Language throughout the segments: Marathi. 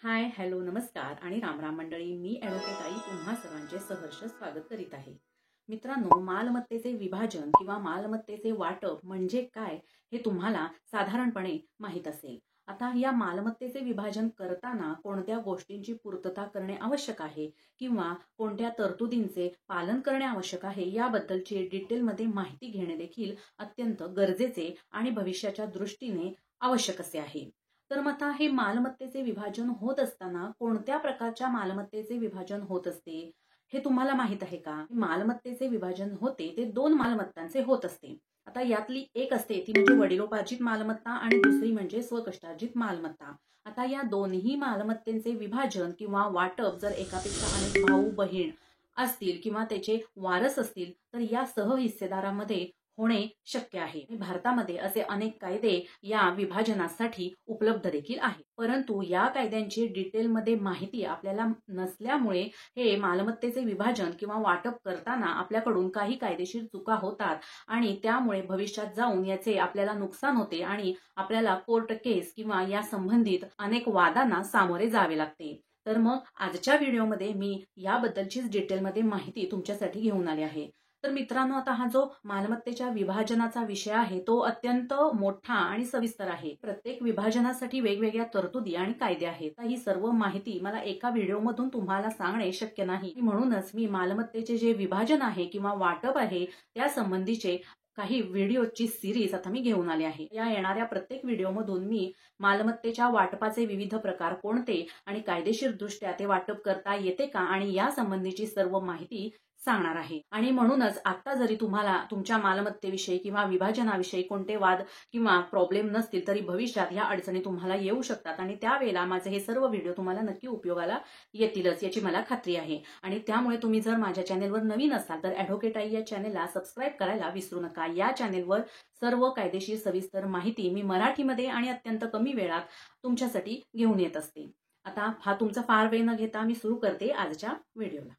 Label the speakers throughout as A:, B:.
A: हाय, हॅलो, नमस्कार आणि रामराम मंडळी. मी ॲडव्होकेट आई तुम्हा सर्वांचे सहर्ष स्वागत करीत आहे. मित्रांनो, मालमत्तेचे विभाजन किंवा मालमत्तेचे वाटप म्हणजे काय हे तुम्हाला साधारणपणे माहीत असेल. आता या मालमत्तेचे विभाजन करताना कोणत्या गोष्टींची पूर्तता करणे आवश्यक आहे किंवा कोणत्या तरतुदींचे पालन करणे आवश्यक आहे याबद्दलची डिटेलमध्ये माहिती घेणे देखील अत्यंत गरजेचे आणि भविष्याच्या दृष्टीने आवश्यक असे आहे. तर मग आता हे मालमत्तेचे विभाजन होत असताना कोणत्या प्रकारच्या मालमत्तेचे विभाजन होत असते हे तुम्हाला माहित आहे का? मालमत्तेचे विभाजन होते ते दोन मालमत्तांचे होत असते. आता यातली एक असते ती म्हणजे वडिलोपार्जित मालमत्ता आणि दुसरी म्हणजे स्वकष्टार्जित मालमत्ता. आता या दोन्ही मालमत्तेचे विभाजन किंवा वाटप जर एकापेक्षा अनेक भाऊ बहीण असतील किंवा त्याचे वारस असतील तर या सहहिस्सेदारामध्ये होणे शक्य आहे. भारतामध्ये असे अनेक कायदे या विभाजनासाठी उपलब्ध देखील आहे. परंतु या कायद्यांची डिटेलमध्ये माहिती आपल्याला नसल्यामुळे हे मालमत्तेचे विभाजन किंवा वाटप करताना आपल्याकडून काही कायदेशीर चुका होतात आणि त्यामुळे भविष्यात जाऊन याचे आपल्याला नुकसान होते आणि आपल्याला कोर्ट केस किंवा या संबंधित अनेक वादांना सामोरे जावे लागते. तर मग आजच्या व्हिडिओमध्ये मी याबद्दलचीच डिटेलमध्ये माहिती तुमच्यासाठी घेऊन आली आहे. तर मित्रांनो, आता हा जो मालमत्तेच्या विभाजनाचा विषय आहे तो अत्यंत मोठा आणि सविस्तर आहे. प्रत्येक विभाजनासाठी वेगवेगळ्या तरतुदी आणि कायदे आहेत. ही सर्व माहिती मला एका व्हिडिओमधून तुम्हाला सांगणे शक्य नाही. म्हणूनच मी मालमत्तेचे जे विभाजन आहे किंवा वाटप आहे त्या संबंधीचे काही व्हिडिओची सिरीज आता मी घेऊन आली आहे. या येणाऱ्या प्रत्येक व्हिडिओमधून मी मालमत्तेच्या वाटपाचे विविध प्रकार कोणते आणि कायदेशीर दृष्ट्या ते वाटप करता येते का आणि या संबंधीची सर्व माहिती सांगणार आहे. आणि म्हणूनच आता जरी तुम्हाला तुमच्या मालमत्तेविषयी किंवा विभाजनाविषयी कोणते वाद किंवा प्रॉब्लेम नसतील तरी भविष्यात ह्या अडचणी तुम्हाला येऊ शकतात आणि त्यावेळेला माझे हे सर्व व्हिडिओ तुम्हाला नक्की उपयोगाला येतीलच याची मला खात्री आहे. आणि त्यामुळे तुम्ही जर माझ्या चॅनेलवर नवीन असाल तर ॲडव्होकेट आई या चॅनेलला सबस्क्राईब करायला विसरू नका. या चॅनेलवर सर्व कायदेशीर सविस्तर माहिती मी मराठीमध्ये आणि अत्यंत कमी वेळात तुमच्यासाठी घेऊन येत असते. आता हा तुमचा फार वेळ न घेता मी सुरू करते आजच्या व्हिडिओला.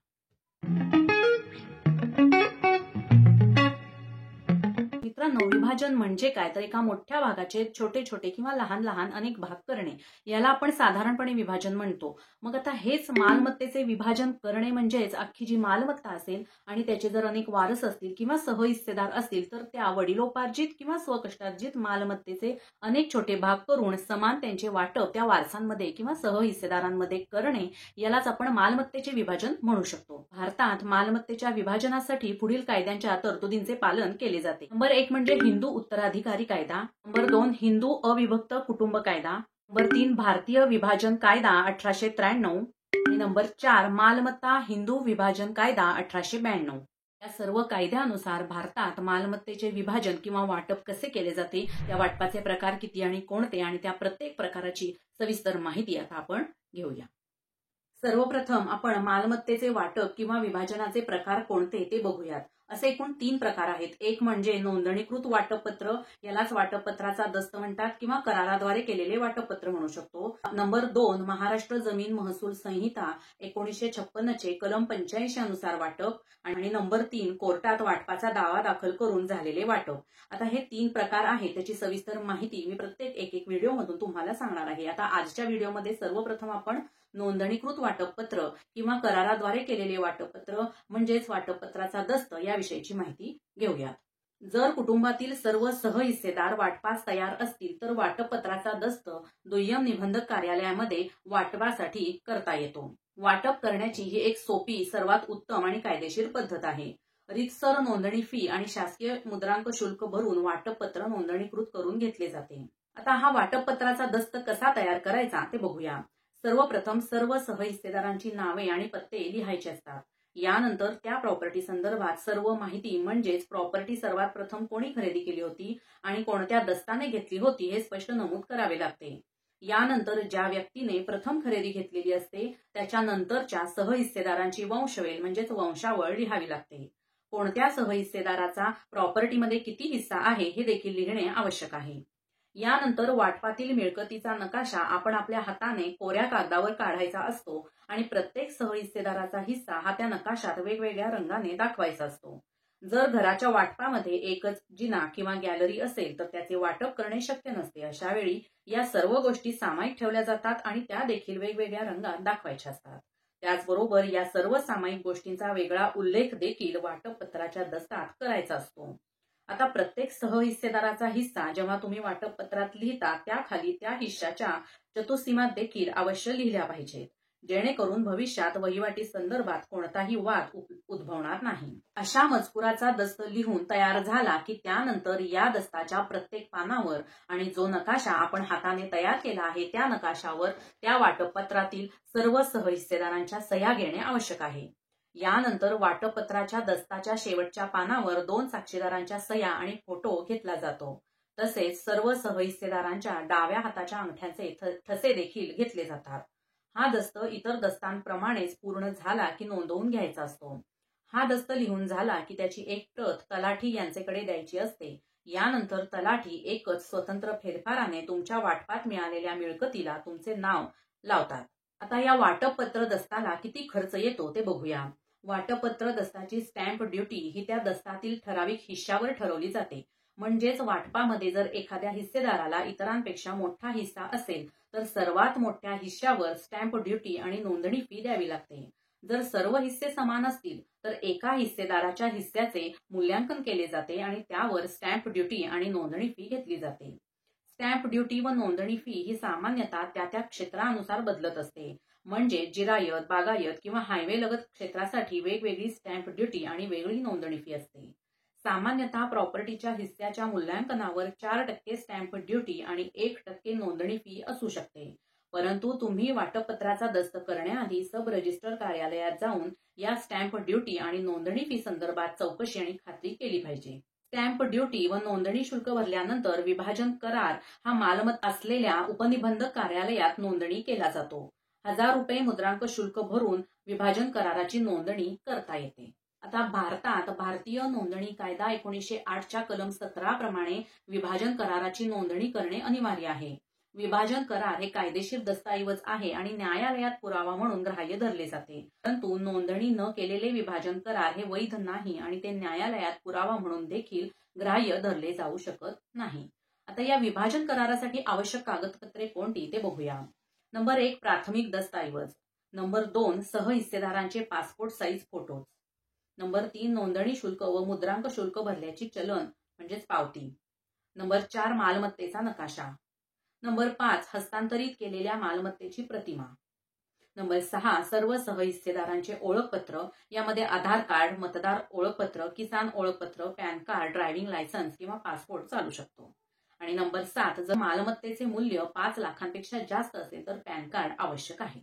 A: मित्रांनो, विभाजन म्हणजे काय तर एका मोठ्या भागाचे छोटे छोटे किंवा लहान लहान अनेक भाग करणे याला आपण साधारणपणे विभाजन म्हणतो. मग आता हेच मालमत्तेचे विभाजन करणे म्हणजेच अख्खी जी मालमत्ता असेल आणि त्याचे जर अनेक वारस असतील किंवा सहहिस्सेदार असतील तर त्या वडिलोपार्जित किंवा स्वकष्टार्जित मालमत्तेचे अनेक छोटे भाग करून समान त्यांचे वाटप त्या वारसांमध्ये किंवा सहहिस्सेदारांमध्ये करणे यालाच आपण मालमत्तेचे विभाजन म्हणू शकतो. भारतात मालमत्तेच्या विभाजनासाठी पुढील कायद्यांच्या तरतुदींचे पालन केले जाते. नंबर 1 म्हणजे हिंदू उत्तराधिकारी कायदा. नंबर 2 हिंदू अविभक्त कुटुंब कायदा. नंबर 3 भारतीय विभाजन कायदा 1893 आणि नंबर 4 मालमत्ता हिंदू विभाजन कायदा 1892. या सर्व कायद्यानुसार भारतात मालमत्तेचे विभाजन किंवा वाटप कसे केले जाते, त्या वाटपाचे प्रकार किती आणि कोणते आणि त्या प्रत्येक प्रकाराची सविस्तर माहिती आता आपण घेऊया. सर्वप्रथम आपण मालमत्तेचे वाटप किंवा विभाजनाचे प्रकार कोणते ते बघूयात. असे एकूण 3 प्रकार आहेत. एक म्हणजे नोंदणीकृत वाटपपत्र, यालाच वाटपपत्राचा दस्त म्हणतात किंवा कराराद्वारे केलेले वाटपपत्र म्हणू शकतो. नंबर 2 महाराष्ट्र जमीन महसूल संहिता 1956 चे कलम 85 अनुसार वाटप आणि नंबर 3 कोर्टात वाटपाचा दावा दाखल करून झालेले वाटप. आता हे 3 प्रकार आहेत त्याची सविस्तर माहिती मी प्रत्येक एक व्हिडिओमधून तुम्हाला सांगणार आहे. आता आजच्या व्हिडिओमध्ये सर्वप्रथम आपण नोंदणीकृत वाटपपत्र किंवा कराराद्वारे केलेले वाटपपत्र म्हणजेच वाटपपत्राचा दस्त याविषयीची माहिती घेऊया. जर कुटुंबातील सर्व सहहिस्सेदार वाटपास तयार असतील तर वाटपपत्राचा दस्त दुय्यम निबंधक कार्यालयामध्ये वाटपासाठी करता येतो. वाटप करण्याची ही एक सोपी, सर्वात उत्तम आणि कायदेशीर पद्धत आहे. रीतसर नोंदणी फी आणि शासकीय मुद्रांक शुल्क भरून वाटपपत्र नोंदणीकृत करून घेतले जाते. आता हा वाटपपत्राचा दस्त कसा तयार करायचा ते बघूया. सर्वप्रथम सर्व सहहिस्सेदारांची नावे आणि पत्ते लिहायचे असतात. यानंतर त्या प्रॉपर्टी संदर्भात सर्व माहिती म्हणजेच प्रॉपर्टी सर्वात प्रथम कोणी खरेदी केली होती आणि कोणत्या दस्ताने घेतली होती हे स्पष्ट नमूद करावे लागते. यानंतर ज्या व्यक्तीने प्रथम खरेदी घेतलेली असते त्याच्यानंतरच्या सहहिस्सेदारांची वंशवेल म्हणजेच वंशावळ लिहावी लागते. कोणत्या सहहिस्सेदाराचा प्रॉपर्टीमध्ये किती हिस्सा आहे हे देखील लिहिणे आवश्यक आहे. यानंतर वाटपातील मिळकतीचा नकाशा आपण आपल्या हाताने कोऱ्या कागदावर काढायचा असतो आणि प्रत्येक सहहिस्सेदाराचा हिस्सा हा त्या नकाशात वेगवेगळ्या रंगाने दाखवायचा असतो. जर घराच्या वाटपामध्ये एकच जिना किंवा गॅलरी असेल तर त्याचे वाटप करणे शक्य नसते. अशा वेळी या सर्व गोष्टी सामायिक ठेवल्या जातात आणि त्या देखील वेगवेगळ्या रंगात दाखवायच्या असतात. त्याचबरोबर या सर्व सामायिक गोष्टींचा वेगळा उल्लेख देखील वाटपपत्राच्या दस्तात करायचा असतो. आता प्रत्येक सहहिस्सेदाराचा हिस्सा जेव्हा तुम्ही वाटपपत्रात लिहिता त्याखाली त्या हिश्श्याच्या चतुःसीमात देखील अवश्य लिहिल्या पाहिजेत, जेणेकरून भविष्यात वहिवाटी संदर्भात कोणताही वाद उद्भवणार नाही. अशा मजकुराचा दस्त लिहून तयार झाला की त्यानंतर या दस्ताच्या प्रत्येक पानावर आणि जो नकाशा आपण हाताने तयार केला आहे त्या नकाशावर त्या वाटपपत्रातील सर्व सहहिस्सेदारांच्या सह्या घेणे आवश्यक आहे. यानंतर वाटपपत्राच्या दस्ताच्या शेवटच्या पानावर 2 साक्षीदारांच्या सह्या आणि फोटो घेतला जातो. तसेच सर्व सहहिस्सेदारांच्या डाव्या हाताच्या अंगठ्यांचे ठसे देखील घेतले जातात. हा दस्त इतर दस्तांप्रमाणेच पूर्ण झाला की नोंदवून घ्यायचा असतो. हा दस्त लिहून झाला की त्याची एक प्रत तलाठी यांचेकडे द्यायची असते. यानंतर तलाठी एकच स्वतंत्र फेरफाराने तुमच्या वाटपात मिळालेल्या मिळकतीला तुमचे नाव लावतात. आता या वाटपपत्र दस्ताला किती खर्च येतो ते बघूया. वाटपपत्र दस्ताची स्टॅम्प ड्युटी ही त्या दस्तातील ठराविक हिश्श्यावर ठरवली जाते. म्हणजेच वाटपामध्ये जर एखाद्या हिस्सेदाराला इतरांपेक्षा मोठा हिस्सा असेल तर सर्वात मोठ्या हिश्श्यावर स्टॅम्प ड्युटी आणि नोंदणी फी द्यावी लागते. जर सर्व हिस्से समान असतील तर एका हिस्सेदाराच्या हिस्स्याचे मूल्यांकन केले जाते आणि त्यावर स्टॅम्प ड्युटी आणि नोंदणी फी घेतली जाते. स्टॅम्प ड्युटी व नोंदणी फी ही सामान्यतः त्या क्षेत्रानुसार बदलत असते. म्हणजे जिरायत, बागायत किंवा हायवे लगत क्षेत्रासाठी वेगवेगळी स्टॅम्प ड्युटी आणि वेगळी नोंदणी फी असते. सामान्यतः प्रॉपर्टीच्या हिस्स्याच्या मूल्यांकनावर 4% स्टॅम्प ड्युटी आणि 1% नोंदणी फी असू शकते. परंतु तुम्ही वाटपपत्राचा दस्त करण्याआधी सब रजिस्टर कार्यालयात जाऊन या स्टॅम्प ड्युटी आणि नोंदणी फी संदर्भात चौकशी आणि खात्री केली पाहिजे. स्टॅम्प ड्युटी व नोंदणी शुल्क भरल्यानंतर विभाजन करार हा मालमत्ता असलेल्या उपनिबंधक कार्यालयात नोंदणी केला जातो. 1000 रुपये मुद्रांक शुल्क भरून विभाजन कराराची नोंदणी करता येते. आता भारतात भारतीय नोंदणी कायदा 1908च्या कलम 17 प्रमाणे विभाजन कराराची नोंदणी करणे अनिवार्य आहे. विभाजन करार हे कायदेशीर दस्तऐवज आहे आणि न्यायालयात पुरावा म्हणून ग्राह्य धरले जाते. परंतु नोंदणी न केलेले विभाजन करार हे वैध नाही आणि ते न्यायालयात पुरावा म्हणून देखील ग्राह्य धरले जाऊ शकत नाही. आता या विभाजन करारासाठी आवश्यक कागदपत्रे कोणती ते बघूया. नंबर 1 प्राथमिक दस्तऐवज. नंबर 2 सहहिस्सेदारांचे पासपोर्ट साईज फोटो. नंबर 3 नोंदणी शुल्क व मुद्रांक शुल्क भरल्याची चलन म्हणजेच पावती. नंबर 4 मालमत्तेचा नकाशा. नंबर 5 हस्तांतरित केलेल्या मालमत्तेची प्रतिमा. नंबर 6 सर्व सहहिस्सेदारांचे ओळखपत्र. यामध्ये आधार कार्ड, मतदार ओळखपत्र, किसान ओळखपत्र, पॅन कार्ड, ड्रायव्हिंग लायसन्स किंवा पासपोर्ट चालू शकतो. आणि नंबर 7 जर मालमत्तेचे मूल्य 5 लाखांपेक्षा जास्त असेल तर पॅन कार्ड आवश्यक आहे.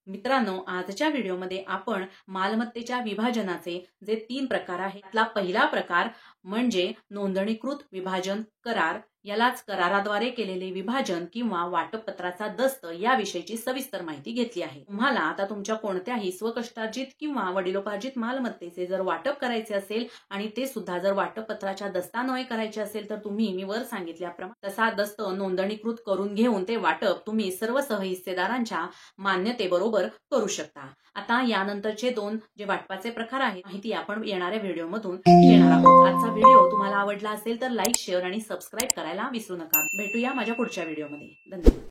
A: मित्रांनो, आजच्या व्हिडिओमध्ये आपण मालमत्तेच्या विभाजनाचे जे 3 प्रकार आहेत त्यातला पहिला प्रकार म्हणजे नोंदणीकृत विभाजन करार, यालाच कराराद्वारे केलेले विभाजन किंवा वाटपपत्राचा दस्त याविषयीची सविस्तर माहिती घेतली आहे. तुम्हाला आता तुमच्या कोणत्याही स्वकष्टार्जित किंवा वडिलोपार्जित मालमत्तेचे जर वाटप करायचे असेल आणि ते सुद्धा जर वाटपपत्राच्या दस्तान्वये करायचे असेल तर तुम्ही मी वर सांगितल्याप्रमाणे तसा दस्त नोंदणीकृत करून घेऊन ते वाटप तुम्ही सर्व सहहिस्सेदारांच्या मान्यतेबरोबर करू शकता. आता यानंतरचे 2 जे वाटपाचे प्रकार आहेत माहिती आपण येणाऱ्या व्हिडिओमधून घेणार आहोत. आजचा व्हिडिओ तुम्हाला आवडला असेल तर लाईक, शेअर आणि सबस्क्राईब करायला विसरू नका. भेटूया माझ्या पुढच्या व्हिडिओमध्ये. धन्यवाद.